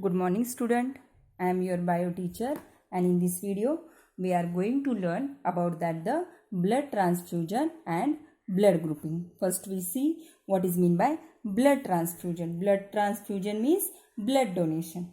Good morning student. I am your bio teacher and in this video we are going to learn about the blood transfusion and blood grouping. First we see what is meant by blood transfusion. Blood transfusion means blood donation.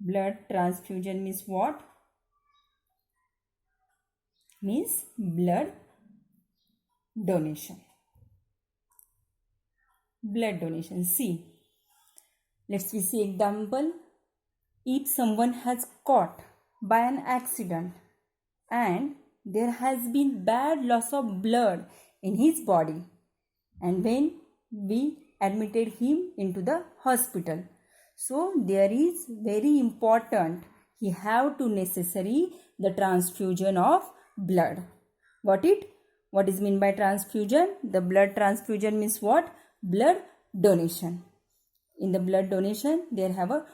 Blood transfusion means what? Means blood donation. Blood donation. See. Let's see example. If someone has caught by an accident and there has been bad loss of blood in his body, and when we admitted him into the hospital, so there is very important, he have to necessary the transfusion of blood. Got it? What is mean by transfusion? The blood transfusion means what? Blood donation. In the blood donation there have a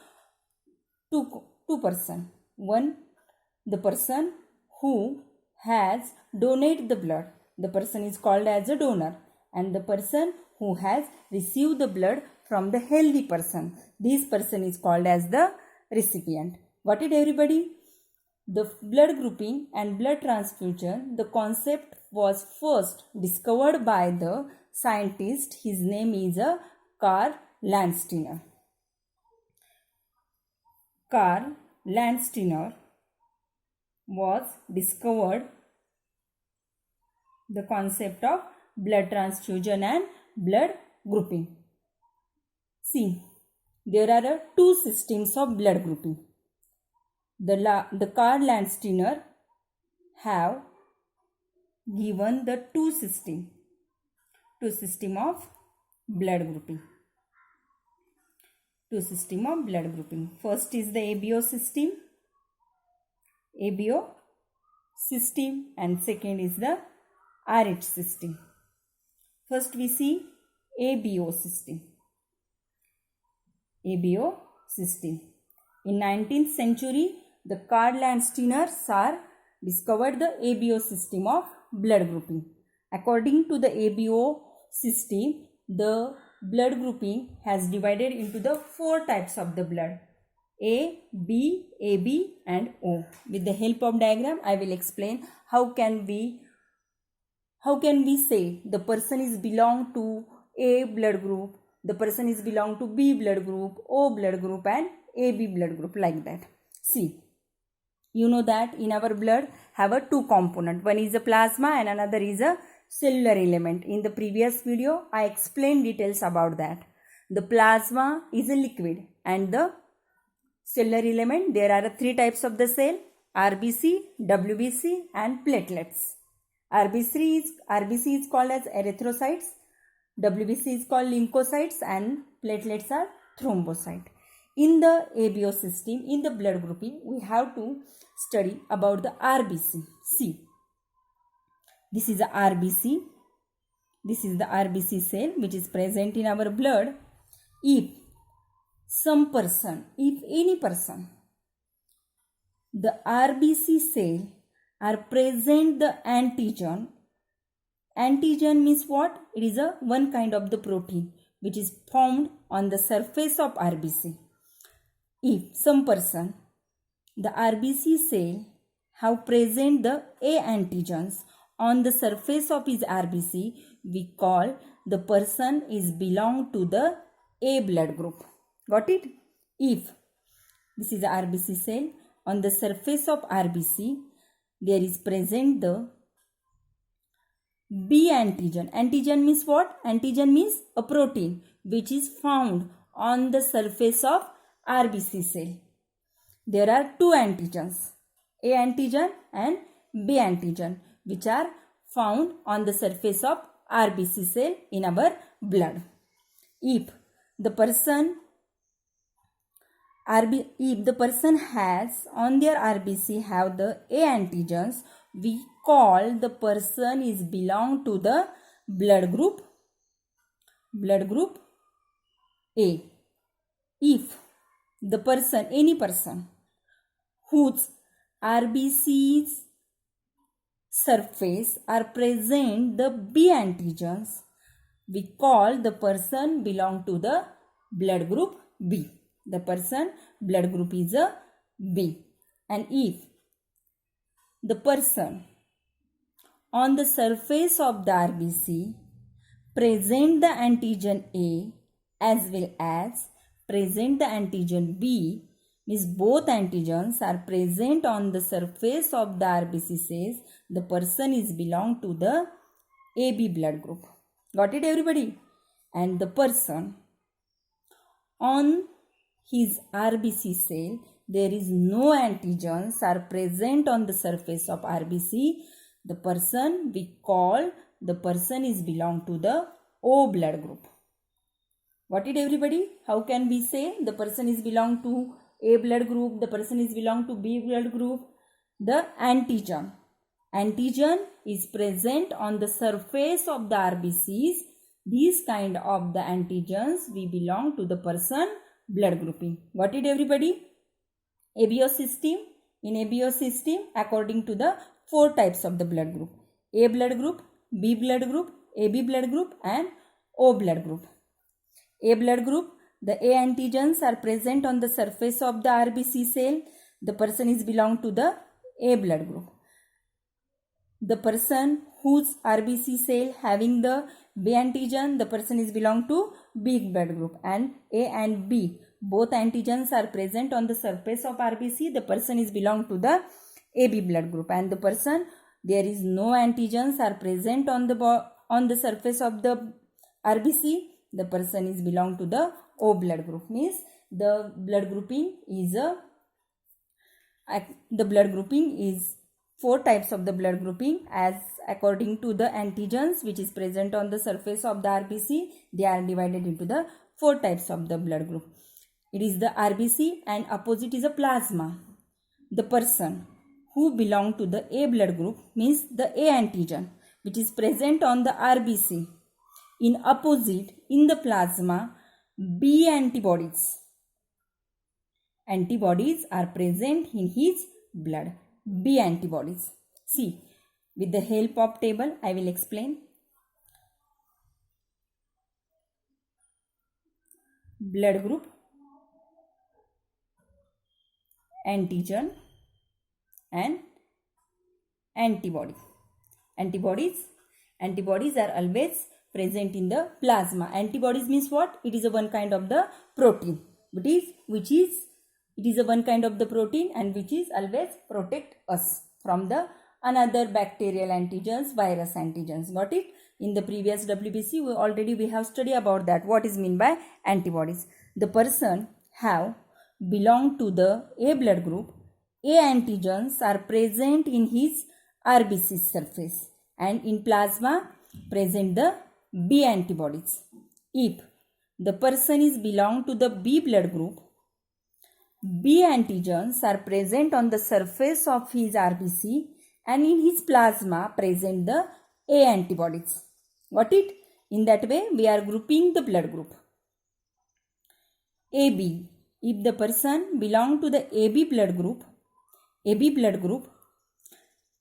two person. One, the person who has donated the blood, the person is called as a donor, and the person who has received the blood from the healthy person, this person is called as the recipient. Got it everybody? The blood grouping and blood transfusion, the concept was first discovered by the scientist. His name is Karl Landsteiner. Karl Landsteiner was discovered the concept of blood transfusion and blood grouping. See, there are two systems of blood grouping. The Karl Landsteiner have given the two system of blood grouping. Two system of blood grouping. First is the ABO system, and second is the RH system. First we see ABO system. ABO system. In 19th century, the Karl Landsteiner discovered the ABO system of blood grouping. According to the ABO system, the blood grouping has divided into the four types of the blood: A, B, AB and O. With the help of diagram, I will explain how can we say the person is belong to A blood group, the person is belong to B blood group, O blood group and AB blood group, like that. See, you know that in our blood have a two component. One is a plasma and another is a cellular element. In the previous video, I explained details about that. The plasma is a liquid and the cellular element, there are three types of the cell: RBC, WBC and platelets. RBC is called as erythrocytes, WBC is called lymphocytes and platelets are thrombocytes. In the ABO system, in the blood grouping, we have to study about the RBC. See, this is the RBC. This is the RBC cell which is present in our blood. If any person, the RBC cell are present the antigen. Antigen means what? It is a one kind of the protein which is found on the surface of RBC. If some person, the RBC cell have present the A antigens on the surface of his RBC, we call the person is belong to the A blood group. Got it? If this is the RBC cell, on the surface of RBC there is present the B antigen. Antigen means what? Antigen means a protein which is found on the surface of RBC cell. There are two antigens, A antigen and B antigen, which are found on the surface of RBC cell in our blood. If the person has on their RBC have the A antigens, we call the person is belong to the blood group A. If the person, any person whose RBC's surface are present the B antigens, we call the person belong to the blood group B. The person blood group is a B. And if the person on the surface of the RBC present the antigen A as well as present the antigen B, means both antigens are present on the surface of the RBC, says the person is belong to the AB blood group. Got it, everybody? And the person on his RBC cell, there is no antigens are present on the surface of RBC. The person we call the person is belong to the O blood group. Got it, everybody? How can we say the person is belong to A blood group, the person is belong to B blood group? The antigen is present on the surface of the RBCs. These kind of the antigens we belong to the person blood grouping. Got it, everybody? ABO system. In ABO system, according to the 4 types of the blood group: A blood group, B blood group, AB blood group, and O blood group. A blood group, the A antigens are present on the surface of the RBC cell. The person is belong to the A blood group. The person whose RBC cell having the B antigen, the person is belong to B blood group. And A and B, both antigens are present on the surface of RBC. The person is belong to the AB blood group. And the person, there is no antigens are present on the surface of the RBC. The person is belong to the O blood group. Means the blood grouping is 4 types of the blood grouping as according to the antigens which is present on the surface of the RBC. They are divided into the 4 types of the blood group. It is the RBC and opposite is a plasma. The person who belong to the A blood group means the A antigen which is present on the RBC. In opposite, in the plasma, B antibodies. Antibodies are present in his blood. B antibodies. See, with the help of table, I will explain. Blood group, antigen, and antibody. Antibodies are always present in the plasma. Antibodies means what? It is a one kind of the protein. It is a one kind of the protein and which is always protect us from the another bacterial antigens, virus antigens. Got it? In the previous WBC, we have studied about that. What is mean by antibodies? The person have belong to the A blood group. A antigens are present in his RBC surface and in plasma present the B antibodies. If the person is belong to the B blood group, B antigens are present on the surface of his RBC and in his plasma present the A antibodies. Got it? In that way we are grouping the blood group. AB. If the person belong to the AB blood group,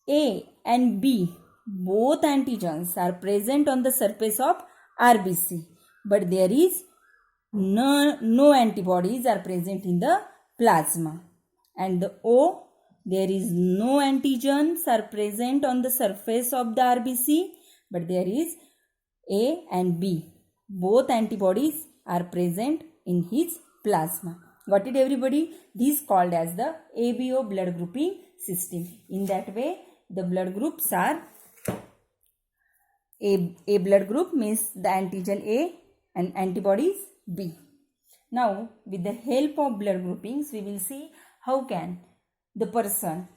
A and B, both antigens are present on the surface of RBC, but there is no antibodies are present in the plasma. And the O, there is no antigens are present on the surface of the RBC, but there is A and B, both antibodies are present in his plasma. Got it, everybody? This is called as the ABO blood grouping system. In that way, the blood groups are A blood group means the antigen A and antibodies B. Now, with the help of blood groupings, we will see how can the person,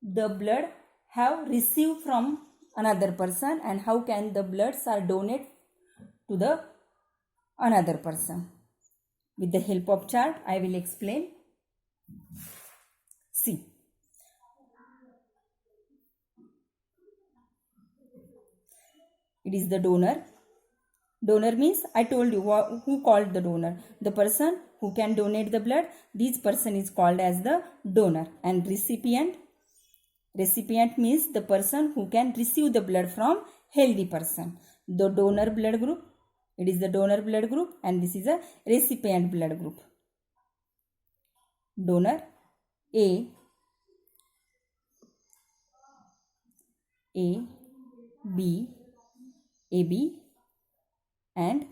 the blood have received from another person and how can the bloods are donated to the another person. With the help of chart, I will explain. See. It is the donor. Donor means I told you who called the donor. The person who can donate the blood. This person is called as the donor. And recipient. Recipient means the person who can receive the blood from healthy person. The donor blood group. It is the donor blood group and this is a recipient blood group. donor A, B, AB and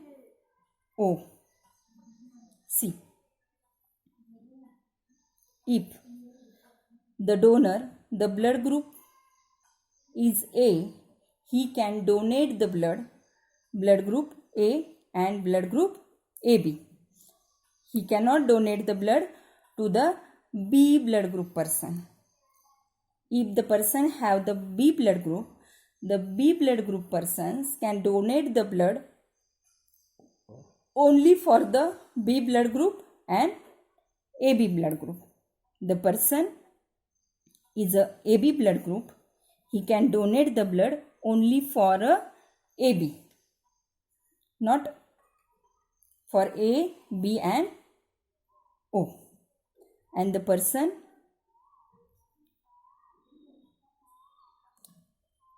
O. C. If the donor, the blood group is A, he can donate the blood group A and blood group AB. He cannot donate the blood to the B blood group person. If the person have the B blood group, the B blood group persons can donate the blood only for the B blood group and AB blood group. The person is a AB blood group. He can donate the blood only for a AB, not for A, B and O. And the person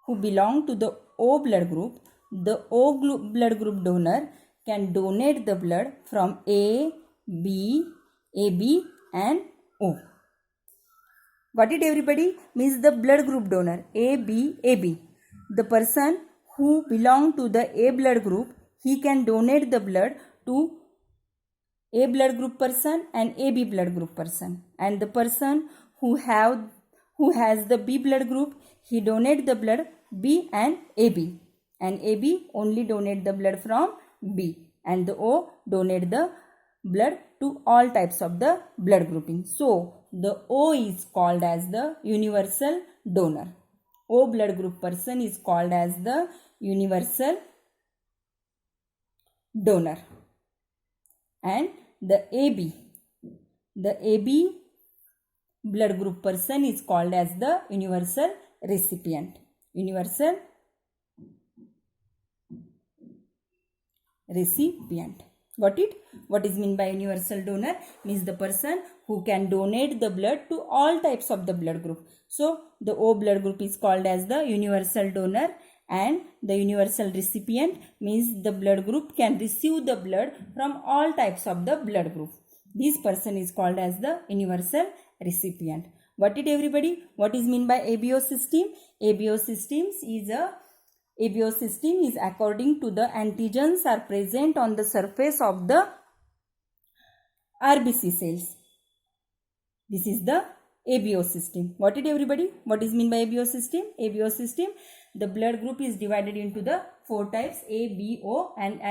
who belong to the O blood group, the blood group donor can donate the blood from A, B, AB and O. Got it everybody? Means the blood group donor A, B, AB. The person who belong to the A blood group, he can donate the blood to A blood group person and AB blood group person. And the person who has the B blood group, he donate the blood B and AB. And AB only donate the blood from B. And the O donate the blood to all types of the blood grouping. So, the O is called as the universal donor. O blood group person is called as the universal donor. And the AB blood group person is called as the universal recipient. Universal recipient. Got it? What is meant by universal donor? Means the person who can donate the blood to all types of the blood group. So, the O blood group is called as the universal donor, and the universal recipient means the blood group can receive the blood from all types of the blood group. This person is called as the universal recipient. Got it everybody? What is meant by ABO system? ABO system is according to the antigens are present on the surface of the RBC cells. This is the ABO system. Got it everybody? What is meant by ABO system? ABO system, the blood group is divided into the 4 types A, B, O, and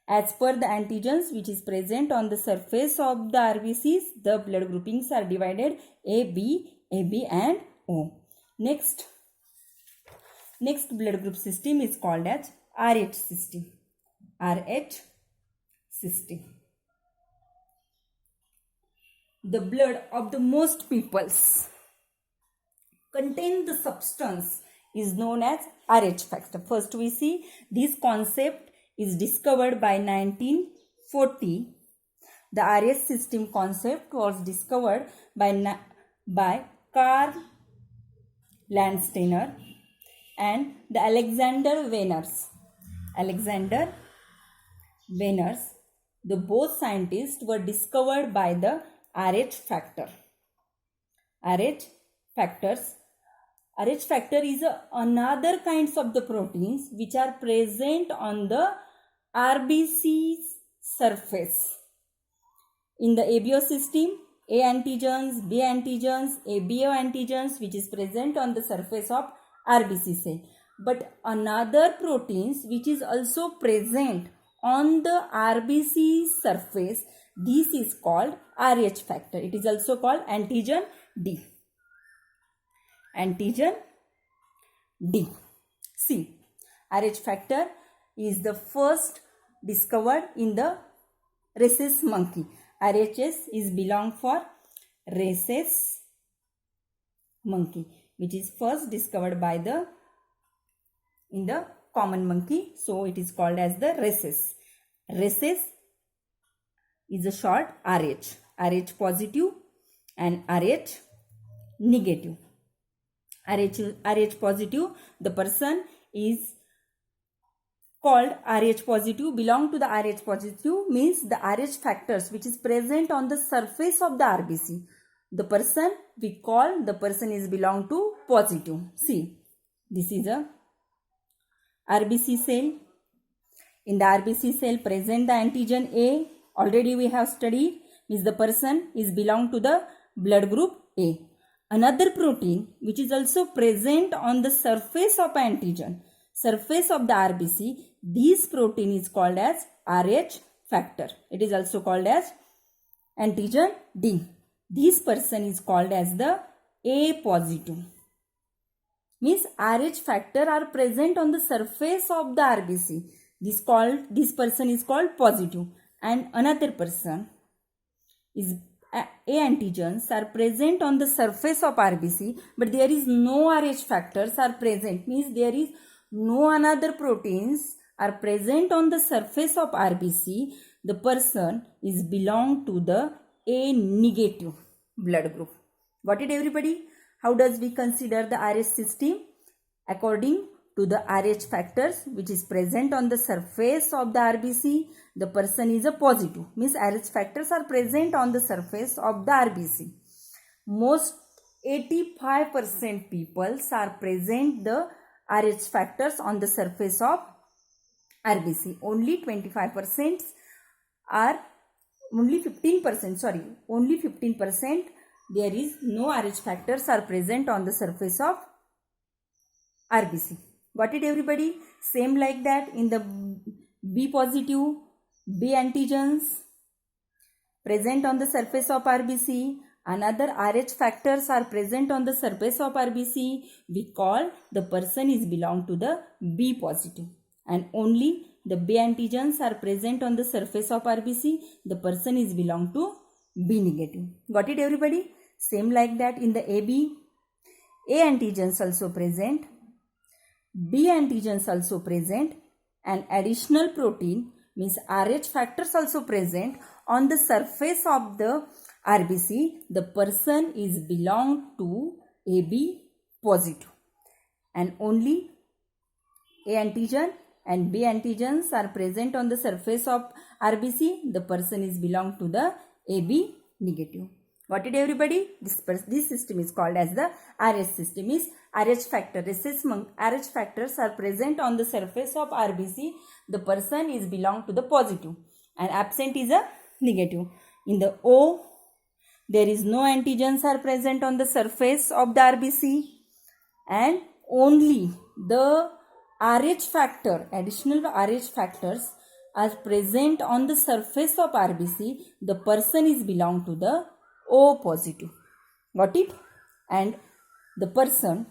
as per the antigens which is present on the surface of the RBCs, the blood groupings are divided A, B, AB and O. Next blood group system is called as RH system. RH system. The blood of the most peoples contain the substance is known as RH factor. First we see this concept is discovered by 1940. The RH system concept was discovered by Karl Landsteiner and the Alexander Wieners. The both scientists were discovered by the RH factor. RH factor is another kinds of the proteins which are present on the RBC surface. In the ABO system, A antigens, B antigens, ABO antigens which is present on the surface of RBC cell. But another proteins which is also present on the RBC surface, this is called RH factor. It is also called antigen D. Antigen D. See, RH factor is the first discovered in the rhesus monkey. RHS is belong for rhesus monkey, which is first discovered by in the common monkey. So it is called as the rhesus. Rhesus is a short RH. RH positive and RH negative. RH positive, the person is called Rh positive, belong to the Rh positive means the Rh factors which is present on the surface of the RBC. The person we call the person is belong to positive. See, this is a RBC cell. In the RBC cell present the antigen A. Already we have studied, means the person is belong to the blood group A. Another protein which is also present on the surface of antigen, surface of the RBC, this protein is called as Rh factor. It is also called as antigen D. This person is called as the A positive. Means Rh factor are present on the surface of the RBC. This person is called positive, and another person is A antigens are present on the surface of RBC, but there is no Rh factors are present. Means there is no another proteins are present on the surface of RBC. The person is belong to the A negative blood group. Got it, everybody? How does we consider the Rh system? According to the Rh factors which is present on the surface of the RBC, the person is a positive. Means Rh factors are present on the surface of the RBC. Most 85% people are present the Rh factors on the surface of RBC. Only 25% are, only 15% there is no Rh factors are present on the surface of RBC. Got it, everybody? Same like that in the B positive, B antigens present on the surface of RBC. Another Rh factors are present on the surface of RBC. We call the person is belong to the B positive. And only the B antigens are present on the surface of RBC. The person is belong to B negative. Got it, everybody? Same like that in the AB. A antigens also present, B antigens also present, and additional protein means Rh factors also present on the surface of the RBC. The person is belong to AB positive, and only A antigen and B antigens are present on the surface of RBC. The person is belong to the AB negative. Got it, everybody? This system is called as the Rh system. Is Rh factor. Rh factors are present on the surface of RBC. The person is belong to the positive, and absent is a negative. In the O, there is no antigens are present on the surface of the RBC, and only the Rh factor, additional Rh factors are present on the surface of RBC. The person is belong to the O positive. Got it? And the person,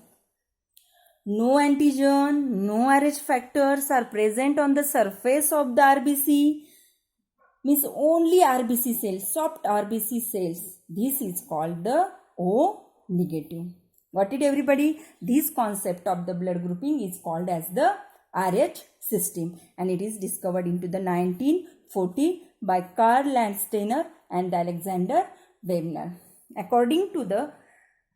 no antigen, no Rh factors are present on the surface of the RBC, means only RBC cells, soft RBC cells. This is called the O negative. Got it, everybody? This concept of the blood grouping is called as the Rh system, and it is discovered into the 1940 by Karl Landsteiner and Alexander Webner. According to the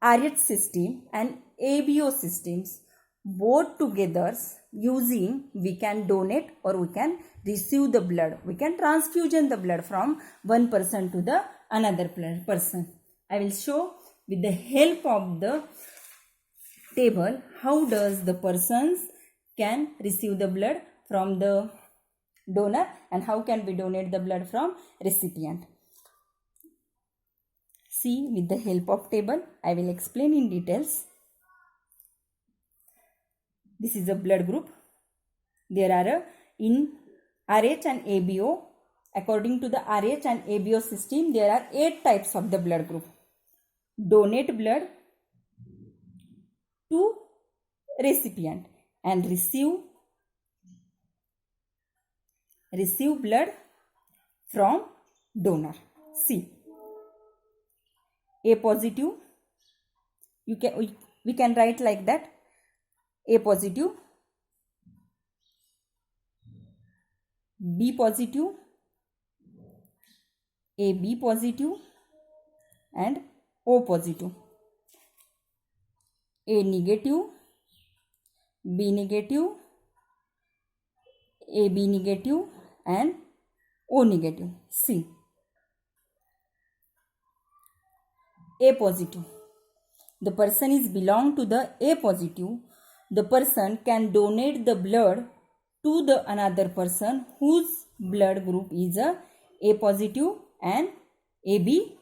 Rh system and ABO systems, both together using, we can donate or we can receive the blood. We can transfusion the blood from one person to the another person. I will show with the help of the table how does the persons can receive the blood from the donor and how can we donate the blood from recipient. See, with the help of table, I will explain in details. This is a blood group. There are in Rh and ABO. According to the Rh and ABO system, there are 8 types of the blood group. Donate blood to recipient and receive blood from donor. See, A positive, we can write like that: A positive, B positive, AB positive, and O positive. A negative, B negative, AB negative and O negative. C. A positive. The person is belong to the A positive. The person can donate the blood to the another person whose blood group is A positive and AB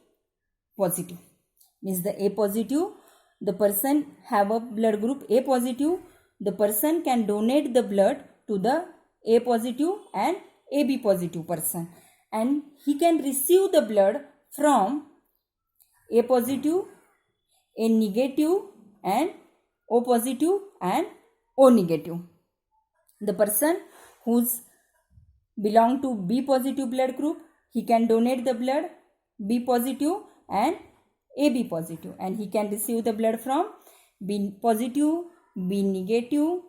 positive. Means the A positive, the person have a blood group A positive. The person can donate the blood to the A positive and AB positive person, and he can receive the blood from A positive, A negative and O positive and O negative. The person who's belong to B positive blood group, he can donate the blood B positive and AB positive, and he can receive the blood from B positive, B negative,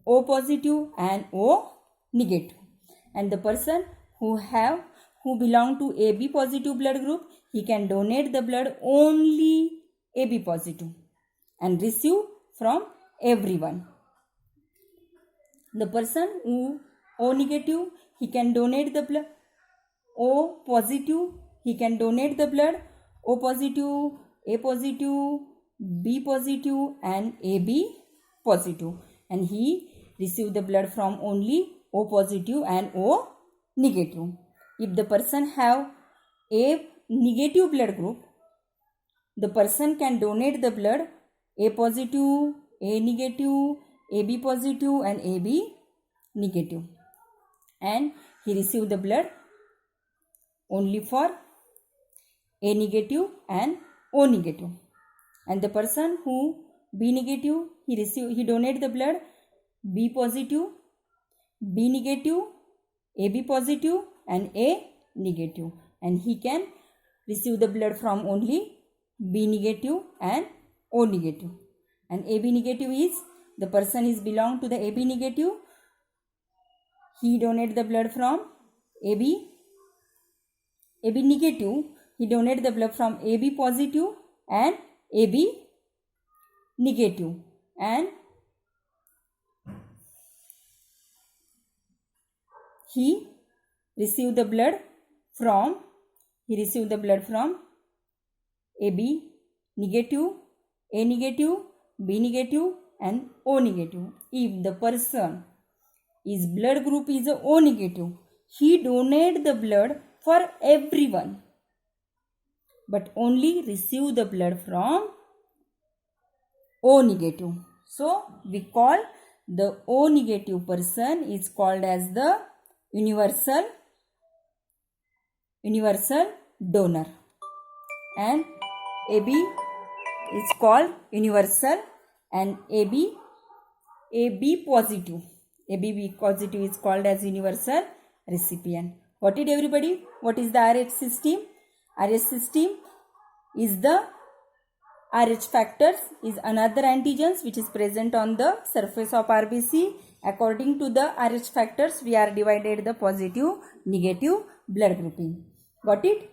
O positive and O negative. And the person who belong to AB positive blood group, he can donate the blood only AB positive and receive from everyone. The person who O negative, he can donate the blood. O positive, he can donate the blood O positive, A positive, B positive and AB positive, and he receive the blood from only O positive and O negative. If the person have A negative blood group, the person can donate the blood A positive, A negative, AB positive and AB negative, and he receive the blood only for A negative and O negative. And the person who B negative, he donate the blood B positive, B negative, AB positive and A negative, and he can receive the blood from only B negative and O negative. And AB negative is, the person is belong to the AB negative, he donate the blood from AB negative, he donate the blood from AB positive and AB negative, and he receive the blood from AB negative, A negative, B negative and O negative. If the person his blood group is O negative, he donate the blood for everyone, but only receive the blood from O negative. So we call the O negative person is called as the universal donor, and AB is called universal, and AB positive is called as universal recipient. Got it everybody? What is the RH system? RH system is the RH factors is another antigens which is present on the surface of RBC. According to the RH factors, we are divided the positive, negative blood grouping. Got it?